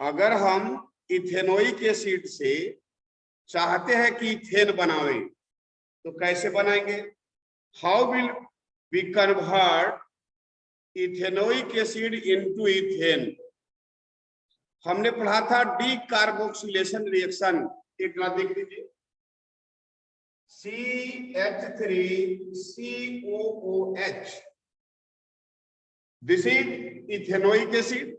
अगर हम ethanoic acid से चाहते हैं कि इथेन बनावे तो कैसे बनाएंगे? How will we convert ethanoic acid into ethane? हमने पढ़ा था डी कार्बोक्सिलेशन रिएक्शन, एक बार देख लीजिए। CH3COOH, this is ethanoic acid.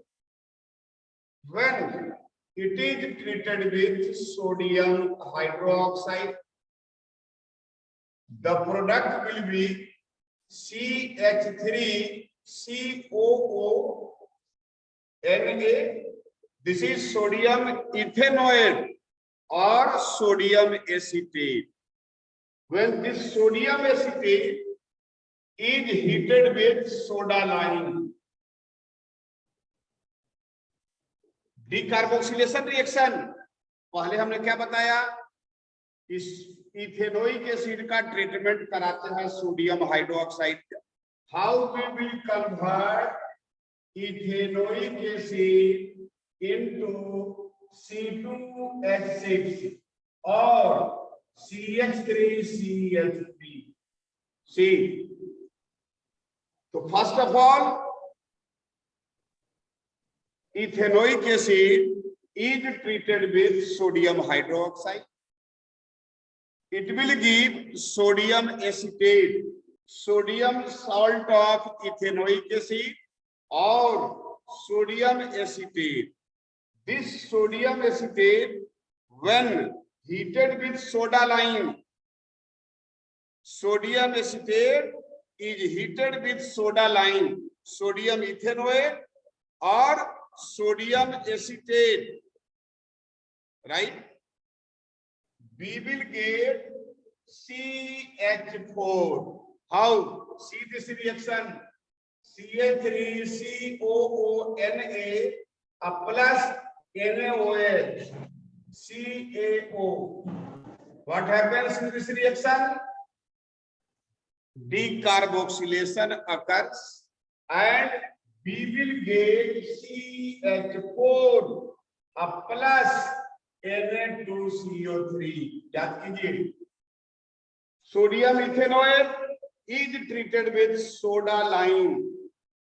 When it is treated with sodium hydroxide, the product will be CH3COONA. This is sodium ethanoate or sodium acetate. When this sodium acetate is heated with soda lime, decarboxylation reaction, पहले हमने क्या बताया? इस ethanoic acid का treatment कराते हैं sodium hydroxide. How we will convert ethanoic acid into C2H6 और CH3CH3। See, तो first of all ethanoic acid is treated with sodium hydroxide. It will give sodium acetate, sodium salt of ethanoic acid or sodium acetate. This sodium acetate, when heated with soda lime, sodium acetate is heated with soda lime, sodium ethanoate or sodium acetate, right? We will get CH4. How? See this reaction, CH3COONA plus NaOH, CaO. What happens in this reaction? Decarboxylation occurs and we will get CH4 plus Na2CO3. याद कीजिए, sodium ethanol is treated with soda lime.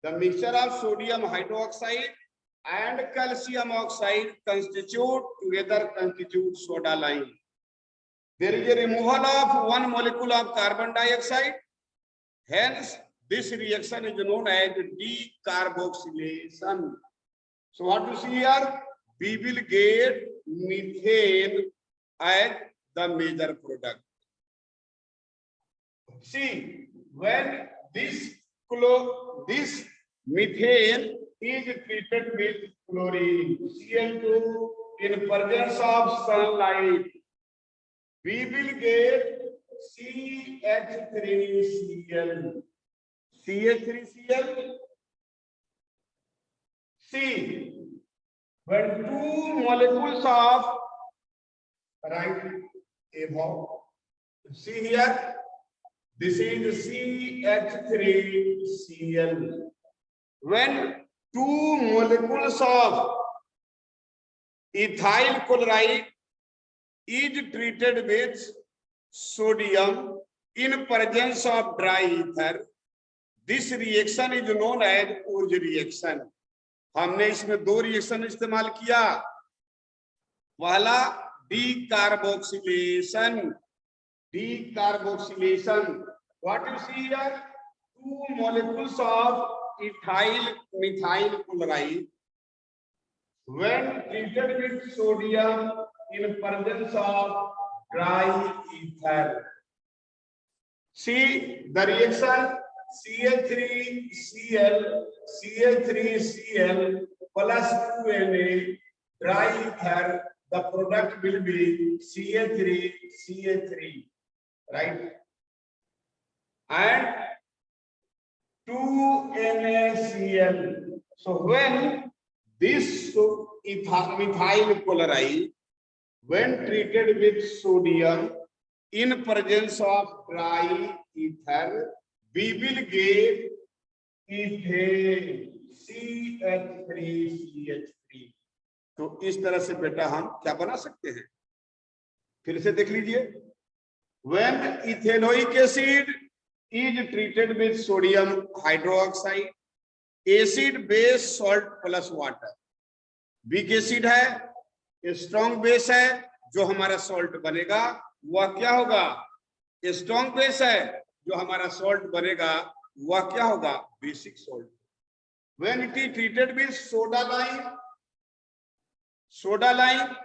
The mixture of sodium hydroxide and calcium oxide constitute soda lime. There is a removal of one molecule of carbon dioxide. Hence, this reaction is known as decarboxylation. So what you see here? We will get methane as the major product. See, when this methane is treated with chlorine, Cl2, in presence of sunlight, we will get CH3Cl. CH3Cl. See, when two molecules of right above, see here, this is CH3Cl. When two molecules of ethyl chloride is treated with sodium in presence of dry ether, this reaction is known as Urge reaction. हमने इसमें दो reaction इस्तेमाल किया। पहला decarboxylation. What you see here? Two molecules of methyl chloride, when treated with sodium in presence of dry ether. See the reaction, CH3Cl plus 2Na, dry ether, the product will be CH3, right? And 2NaCl. So when this methyl chloride, when treated with sodium in presence of dry ether, we will get ethane, CH3CH3. तो इस तरह से बेटा हम क्या बना सकते हैं, फिर से देख लीजिए। When ethanoic acid is treated with sodium hydroxide, acid base salt plus water, weak acid है, स्ट्रॉन्ग बेस है, जो हमारा सॉल्ट बनेगा वह क्या होगा, स्ट्रॉन्ग बेस है, जो हमारा सॉल्ट बनेगा वह क्या होगा, basic salt. When it is treated with soda lime, soda lime,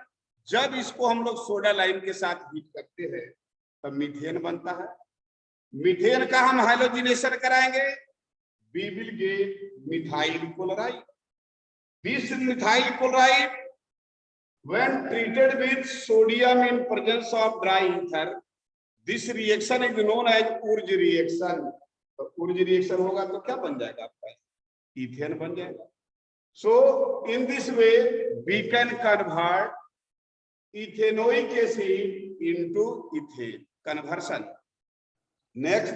जब इसको हम लोग सोडा लाइम के साथ हीट करते हैं तब मीथेन बनता है। मीथेन का हम हाइड्रोजनेशन कराएंगे, we will get methyl chloride. This methyl chloride, when treated with sodium in presence of dry ether, this reaction is known as Urja reaction. तो उर्ज रिएक्शन होगा तो क्या बन जाएगा आपका, इथेन बन जाएगा। So in this way we can convert ethanoic acid into ethane, conversion. Next,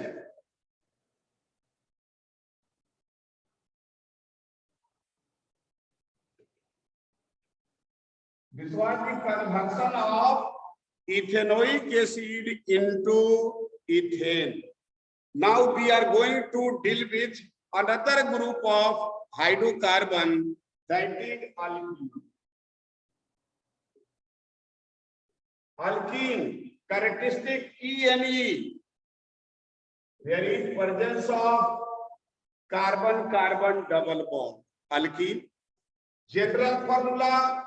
this was the conversion of ethanoic acid into ethane. Now we are going to deal with another group of hydrocarbon, that is alkene. Alkene characteristic ENE. There is presence of carbon-carbon double bond. Alkene. General formula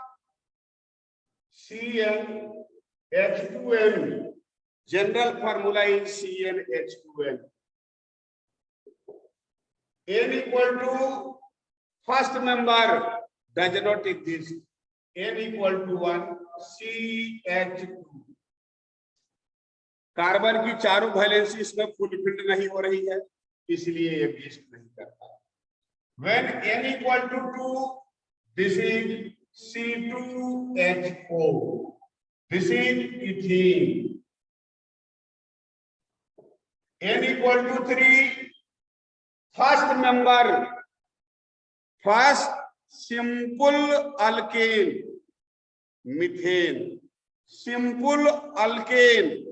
CnH2n. General formula is CnH2n. N equal to first member does not exist. N equal to 1, CH2. Carbon की चारों valency इसमें fulfilled नहीं हो रही है, इसलिए exist नहीं करता। When N equal to 2, this is C2H4. This is ethene. N equal to 3, first member, first simple alkane, methane. Simple alkane,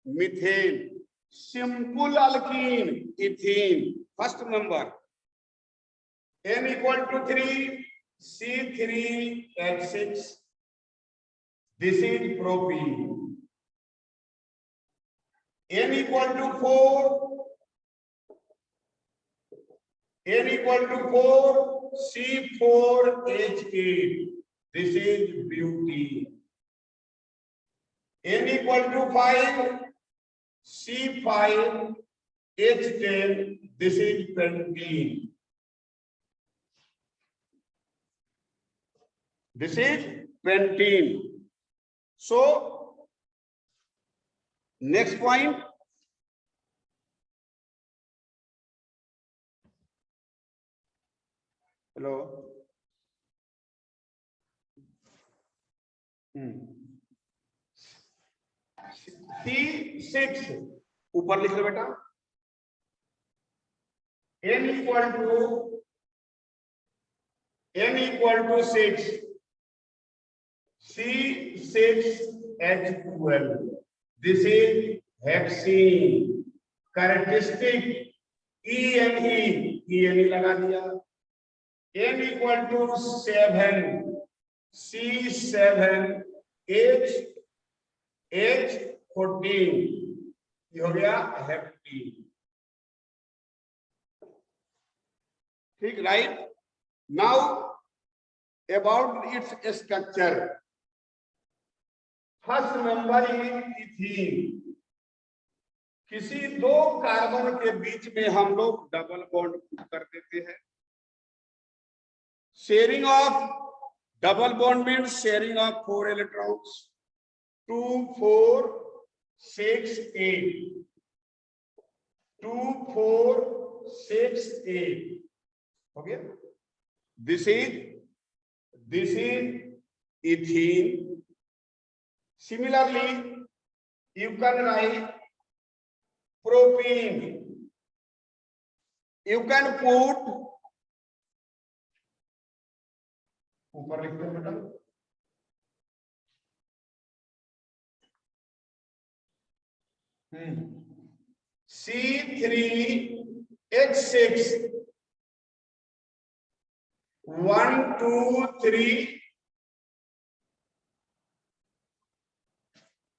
methane. Simple alkene, ethene. First member. N equal to 3, C3H6. This is propene. N equal to 4. N equal to 4, C4H8. This is butene. N equal to 5, C5H10. This is pentene. This is pentene. So, next point. Hello. C6 ऊपर लिख लो बेटा। N equal to 6, C6H12. This is hexene. Characteristic ENE लगा दिया। N equal to 7, C7H14, ये हो गया हेप्टीन। ठीक, right. Now about its structure. First member is ethene. किसी दो कार्बन के बीच में हम लोग डबल बॉन्ड कर देते हैं। Sharing of double bond means sharing of 4 electrons. 2, 4, 6, 8. 2, 4, 6, 8. Okay. This is ethene. Similarly, you can write propene. You can put ऊपर लिख दो बेटा, C3H6 1 2 3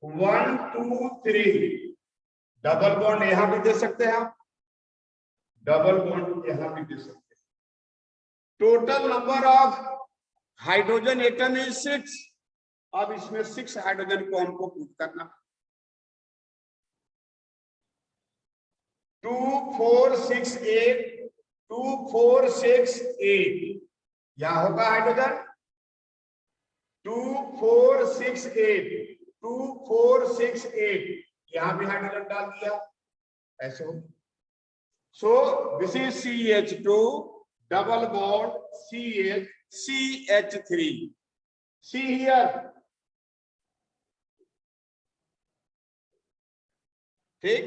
1 2 3 डबल बॉन्ड यहां भी दे सकते हैं आप, डबल बॉन्ड यहां भी दे सकते हैं। Total number of hydrogen atom is 6। अब इसमें 6 हाइड्रोजन को हमको पुट करना, 2 4 6 8 2 4 6 8 यहां होगा हाइड्रोजन 2 4 6 8 2 4 6 8 यहां भी हाइड्रोजन डाल दिया, ऐसे हो। So this is CH2 double bond CH3। See here, ठीक।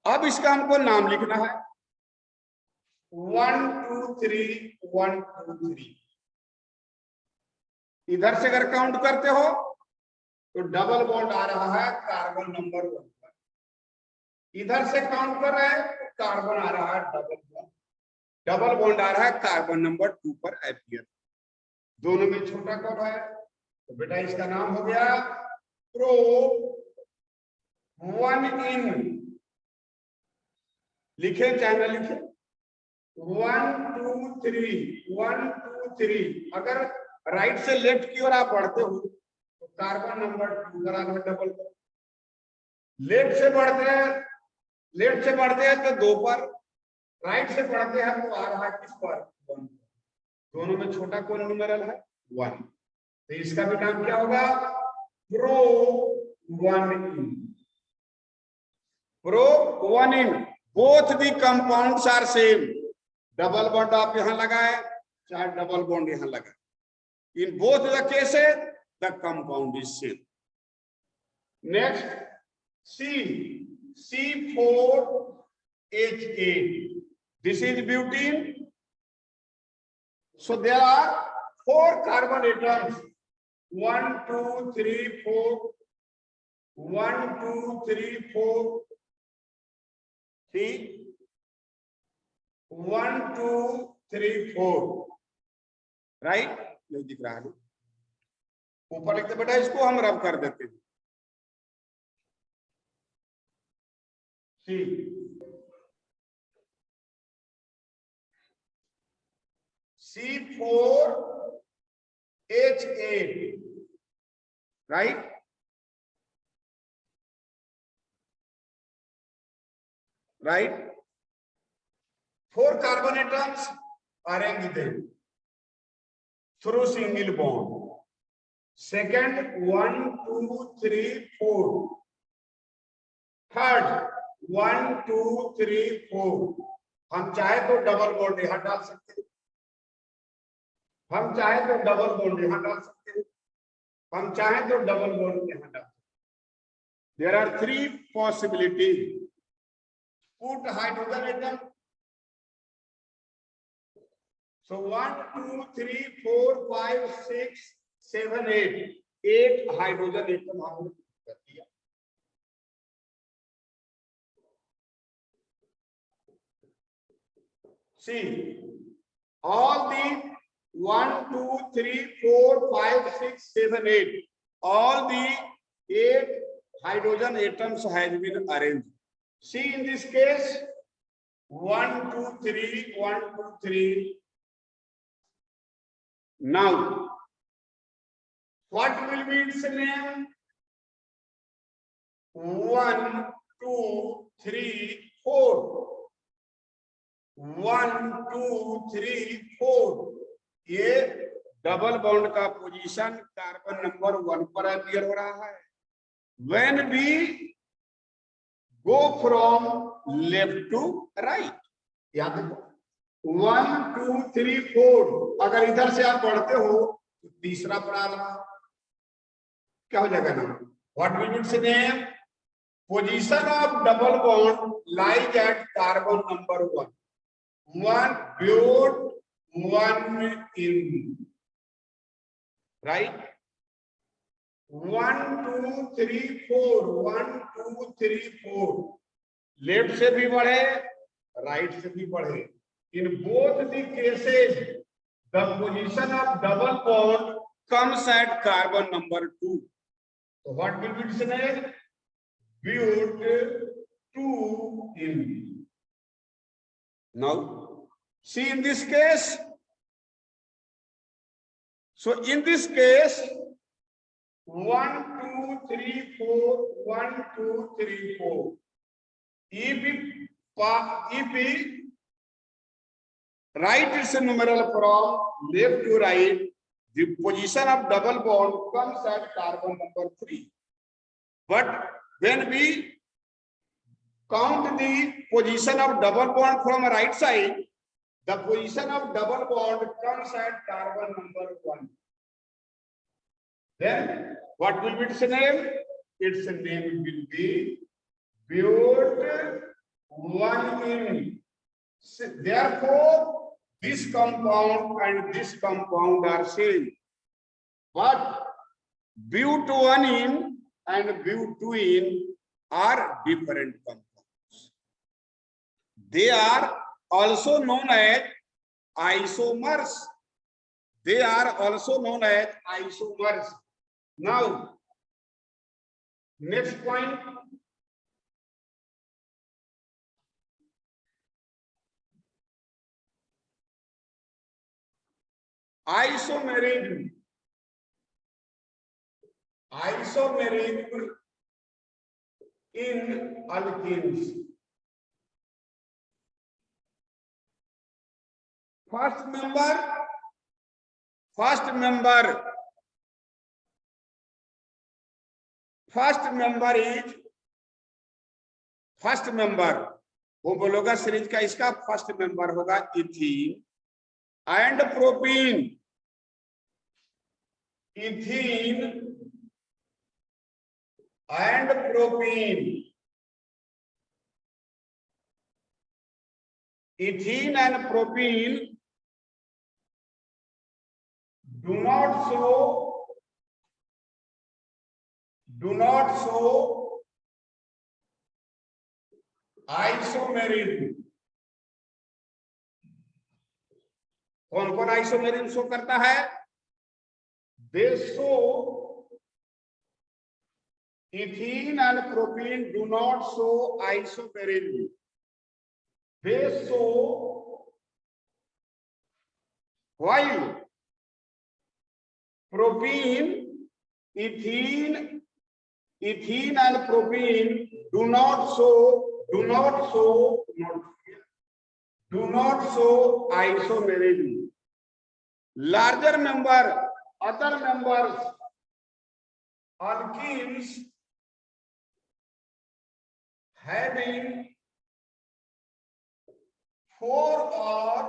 अब इसका हमको नाम लिखना है 1 2 3 1 2 3। इधर से अगर काउंट करते हो तो डबल बॉन्ड आ रहा है कार्बन नंबर 1 पर, इधर से काउंट कर रहे हैं तो कार्बन आ रहा है डबल बॉन्ड आ रहा है कार्बन नंबर 2 पर अपियर। दोनों में छोटा कौन है, तो बेटा इसका नाम हो गया प्रो 1 इन। लिखे चाहे ना लिखे, 1 2 3 1 2 3। अगर राइट से लेफ्ट की ओर आप बढ़ते हो तो कार्बन नंबर 2 पर आ रहा है डबल बॉन्ड। लेफ्ट से बढ़ते हैं तो 2 पर, राइट से बढ़ते हैं तो आ रहा है किस पर, 1। दोनों में छोटा कौन न्यूमेरल है, 1। तो इसका भी नाम क्या होगा, pro 1 ene. Pro 1 ene, both the compounds are same. Double bond आप यहां लगाए चाहे डबल बॉन्ड यहां लगाए, in both the cases the compound is same. Next C4H8, this is butene. So there are 4 carbon atoms, 1 2 3 4 1 2 3 4 see 1 2 3 4 right. नहीं दिख रहा है, ऊपर लिखते बेटा, इसको हम रब कर देते हैं। C4H8 right, right, 4 carbon atoms arranged them through single bond. Second 1 2 3 4, third 1 2 3 4। हम चाहे तो डबल बॉन्ड यहां डाल सकते हैं, हम चाहे तो डबल बॉन्ड यहां डाल सकते हैं, हम चाहे तो डबल बॉन्ड यहां डाल सकते हैं। There are 3 possibilities. Put hydrogen atom. So 1 2 3 4 5 6 7 8 8 hydrogen atom हमने कर दिया। See, all the 1 2 3 4 5 6 7 8, all the 8 hydrogen atoms has been arranged. See, in this case 1 2 3 1 2 3. Now what will be its name? 1 2 3 4, 1 2 3 4। ये double bond का position carbon number 1 पर appear हो रहा है। When we go from left to right, याद रखो 1 2 3 4। अगर इधर से आप बढ़ते हो तो तीसरा पर आ रहा, क्या हो जाएगा ना, what will be its name? Position of double bond lies at carbon number 1, 1 but 1 ene, right. 1 2 3 4 1 2 3 4 left से भी बढ़े राइट से भी बढ़े in both the cases the position of double bond comes at carbon number 2 so what will be its name but 2 in now see in this case so in this case 1 2 3 4 1 2 3 4 if we write its numeral from left to right the position of double bond comes at carbon number 3 but when we count the position of double bond from right side the position of double bond comes at carbon number 1 then what will be its name its name will be but 1 in therefore this compound and this compound are same but but1 and but2 are different compounds they are also known as isomers they are also known as isomers now next point isomerism in alkenes first member homologous series का इसका first member होगा ethene and propene ethene and propene ethene and propene do not show isomerism कौन कौन isomerism show करता है दे show ethene and propene do not show isomerism they show while propene ethene and propene do not show isomerism larger member other members alkenes having 4 or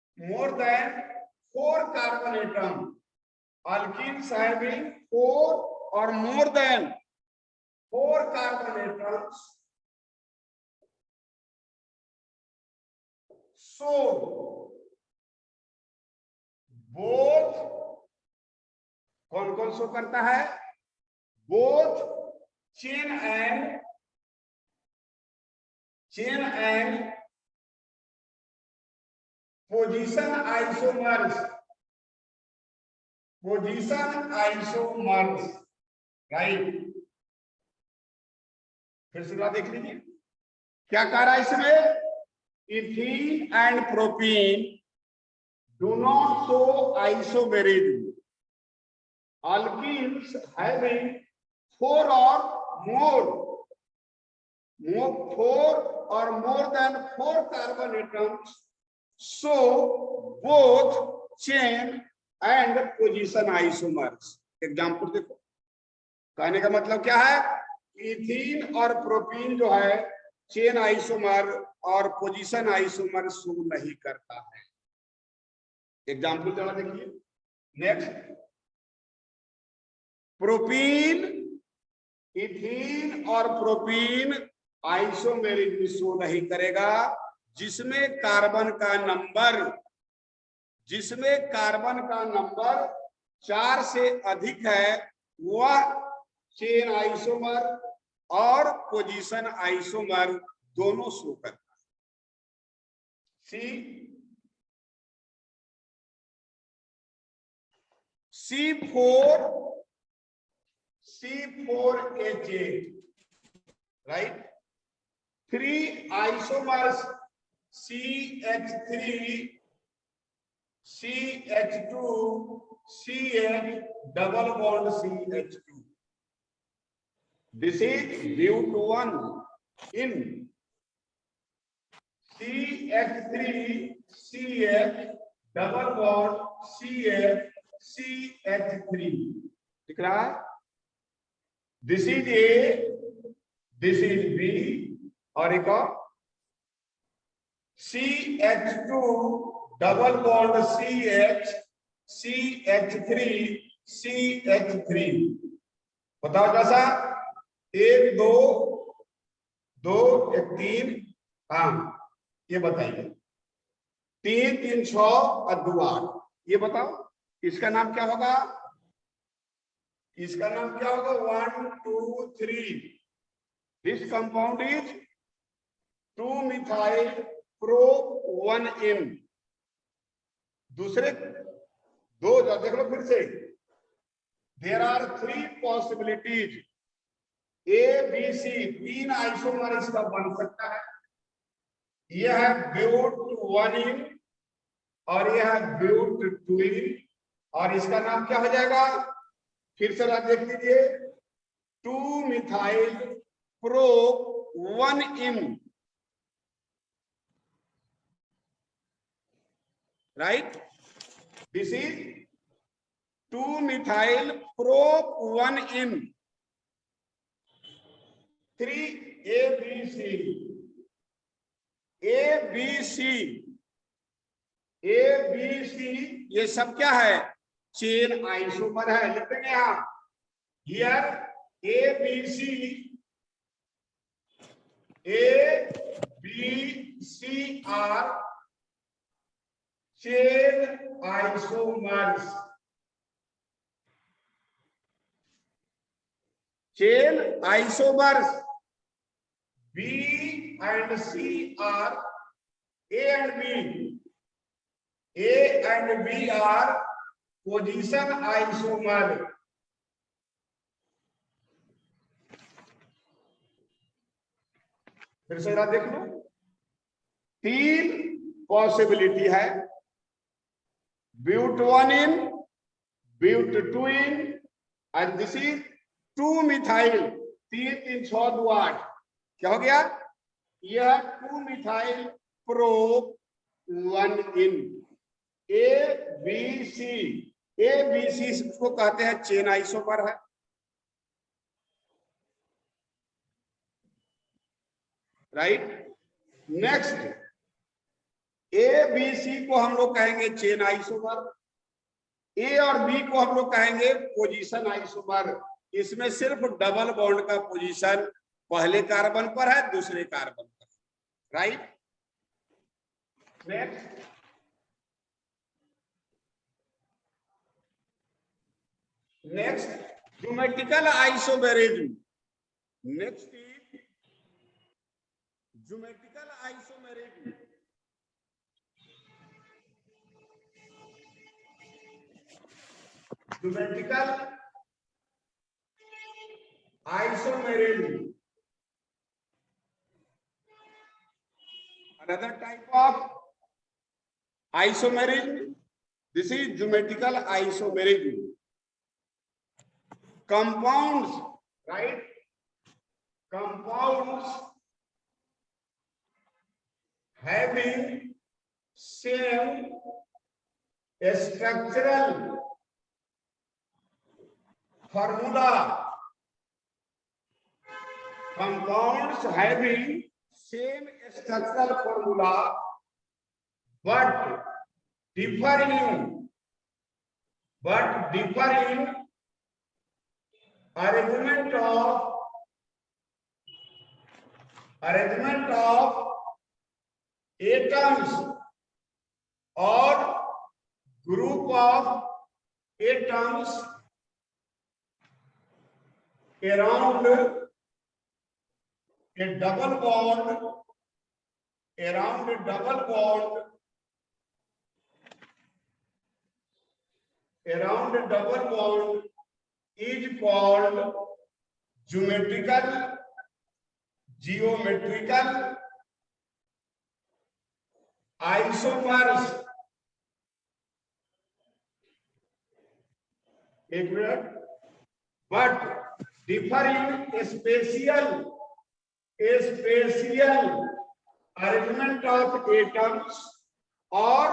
more than 4 carbon atom alkenes having 4 or more than 4 carbon atoms so both कौन show करता है both chain and position isomers right फिर से देख लीजिए क्या कह रहा है इसमें ethene and propene do not show isomerism alkenes having 4 or more than 4 carbon atoms so both chain and position isomers example देखो कहने का मतलब क्या है इथीन और प्रोपीन जो है चेन आइसोमर और पोजीशन आइसोमर शो नहीं करता है एग्जाम्पल जरा देखिए नेक्स्ट प्रोपीन इथीन और प्रोपीन आइसोमेरिज्म शो नहीं करेगा। जिसमें कार्बन का नंबर 4 से अधिक है वह चेन आइसोमर और पोजीशन आइसोमर दोनों शो करता है। C4H8, right? 3 isomers CH3, CH2, CH double bond CH2. This is but1 in CH3, CH double bond CH, CH3 दिख रहा है? This is A, this is B और एक और CH2 double bond CH, CH3, CH3 बताओ कैसा? 1 2 2 1 3, हाँ ये बताइए। 3 3 6 और 2 8, ये बताओ इसका नाम क्या होगा? इसका नाम क्या होगा? 1 2 3। This compound is 2-methyl pro-1-ene। दूसरे दो देख लो फिर से। There are 3 possibilities, A B C, 3 isomer इसका बन सकता है। यह है but1-ene और यह है but2-ene और इसका नाम क्या हो जाएगा? फिर से आप देख लीजिए, 2-methyl pro-1-ene, right? This is 2-methyl pro-1-ene। 3 A B C ये सब क्या है? चेन आइसोमर है। लिख देंगे यहां, here A B C are chain isomers। chain isomers। B and C are A and B are position isomer। फिर से देख लो, 3 पॉसिबिलिटी है, but1-ene, but2-ene and this is 2-methyl, 3 3 6 2 8, क्या हो गया? यह 2-methyl pro-1-ene। A B C इसको कहते हैं चेन आइसोमर है। Right? Next, A B C को हम लोग कहेंगे चेन आइसोमर, A और B को हम लोग कहेंगे पोजीशन आइसोमर। इसमें सिर्फ डबल बॉन्ड का पोजीशन पहले कार्बन पर है, दूसरे कार्बन पर। Right? Next, geometrical isomerism. Next is geometrical isomerism. Geometrical isomerism, another type of isomerism. This is geometrical isomerism. Compounds, right? Compounds having same structural formula. Compounds having same structural formula but differing arrangement of arrangement of atoms और group of atoms around a double bond, around a double bond, around a double bond is called geometrical isomers. एक minute. But differ in spatial arrangement of atoms or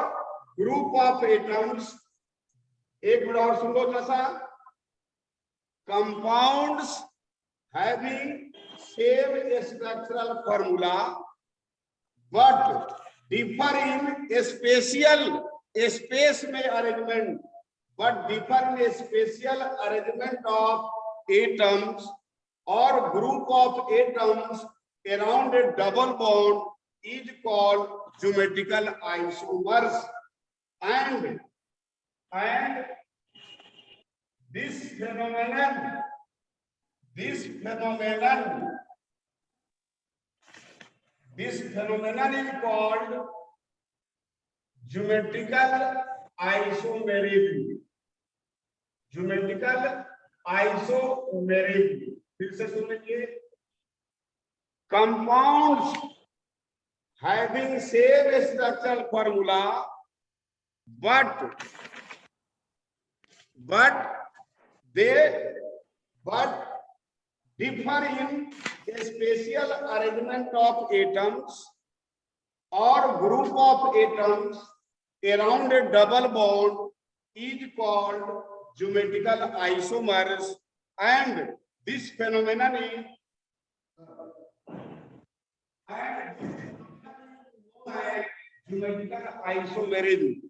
group of atoms. एक minute और सुन लो जैसा. Compounds having same structural formula but differ in spatial space में arrangement, but differ in spatial arrangement of atoms or group of atoms around a double bond is called geometrical isomers. And this phenomenon is called geometrical isomerism. Geometrical isomerism. फिर से सुन लीजिए. Compounds having same structural formula but differ in spatial arrangement of atoms or group of atoms around a double bond is called geometrical isomers. And this phenomenon is geometrical isomerism.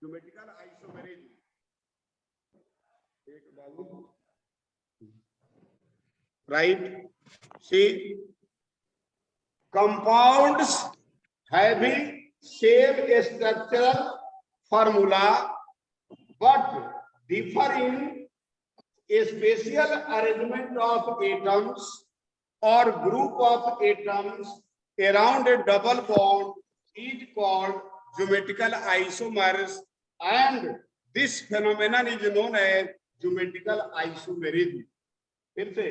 Geometrical isomerism. Right? See, compounds having same structural formula but differ in a spatial arrangement of atoms or group of atoms around a double bond is called geometrical isomers. And this phenomenon is known as geometrical isomerism. फिर से,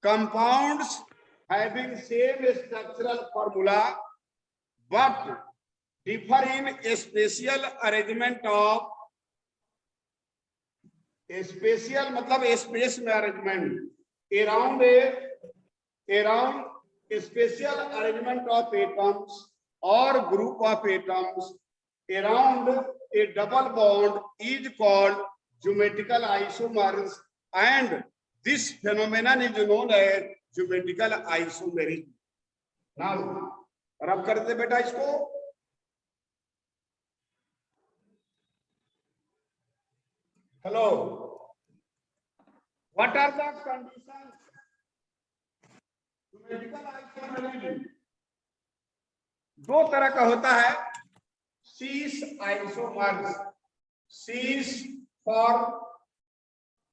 compounds having same structural formula but differ in a spatial arrangement of spatial मतलब space में arrangement around a spatial arrangement of atoms or group of atoms around a double bond is called geometrical isomers. And this phenomenon is known as geometrical isomerism. Now, रब कर दे बेटा इसको. Hello. What are the conditions? Geometrical isomerism दो तरह का होता है. cis isomers. Cis for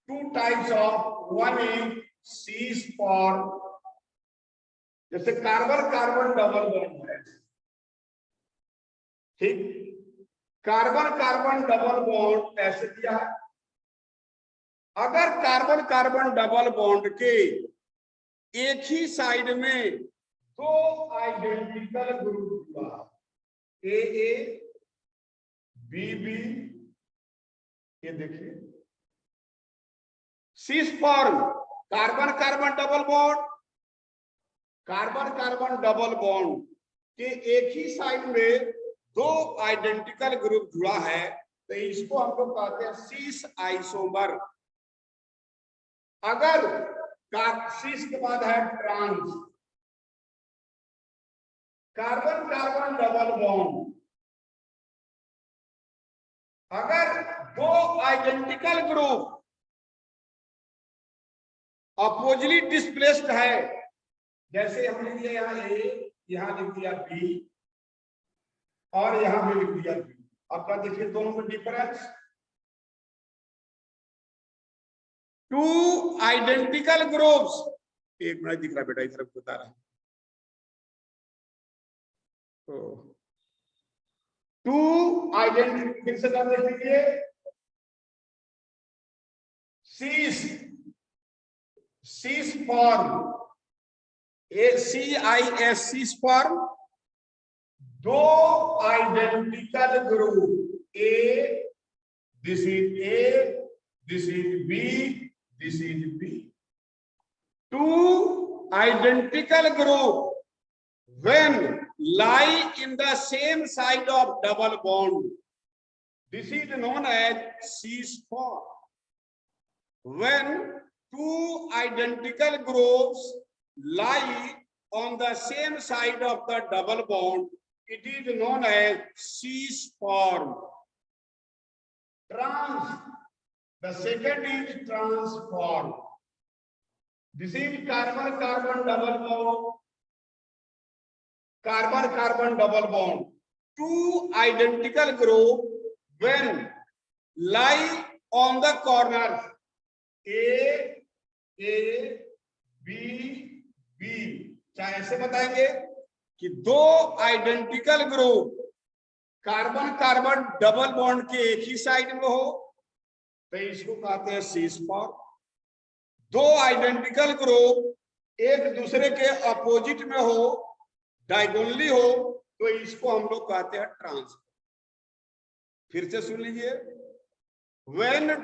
two types of, one is cis for जैसे कार्बन कार्बन डबल बॉन्ड है. ठीक, कार्बन कार्बन डबल बॉन्ड ऐसे दिया है. अगर कार्बन कार्बन डबल बॉन्ड के एक ही साइड में दो आइडेंटिकल ग्रुप हुआ, ए बी बी, ये देखिए cis form carbon carbon double bond, carbon carbon double bond के एक ही साइड में दो आइडेंटिकल ग्रुप जुड़ा है, तो इसको हम लोग कहते हैं सिस आइसोमर. अगर सिस के बाद है trans, carbon carbon double bond, अगर दो आइडेंटिकल ग्रुप अपोजिट डिस्प्लेस्ड है जैसे हमने लिया यहाँ ए, यहाँ लिख दिया बी और यहाँ भी लिख दिया बी। आपका देखिए दोनों में डिफरेंस। टू आइडेंटिकल ग्रुप्स, एक मिनट दिख रहा बेटा, इस तरफ बता रहा है। टू आइडेंटिकल, फिर से नाम देख लीजिए, cis form, ACIS, cis form, दो identical group A, this is A, this is B, this is B. Two identical group when lie in the same side of double bond, this is known as cis form. When two identical groups lie on the same side of the double bond, it is known as cis form. Trans, the second is trans form. This is carbon-carbon double bond, carbon-carbon double bond. Two identical group when lie on the corners A, B, B, चाहे ऐसे बताएंगे कि दो identical group carbon carbon double bond के एक ही side में हो तो इसको कहते हैं सिस फॉर्म। दो आइडेंटिकल ग्रुप एक दूसरे के अपोजिट में हो, डायगोनली हो, तो इसको हम लोग कहते हैं ट्रांस। फिर से सुन लीजिए, व्हेन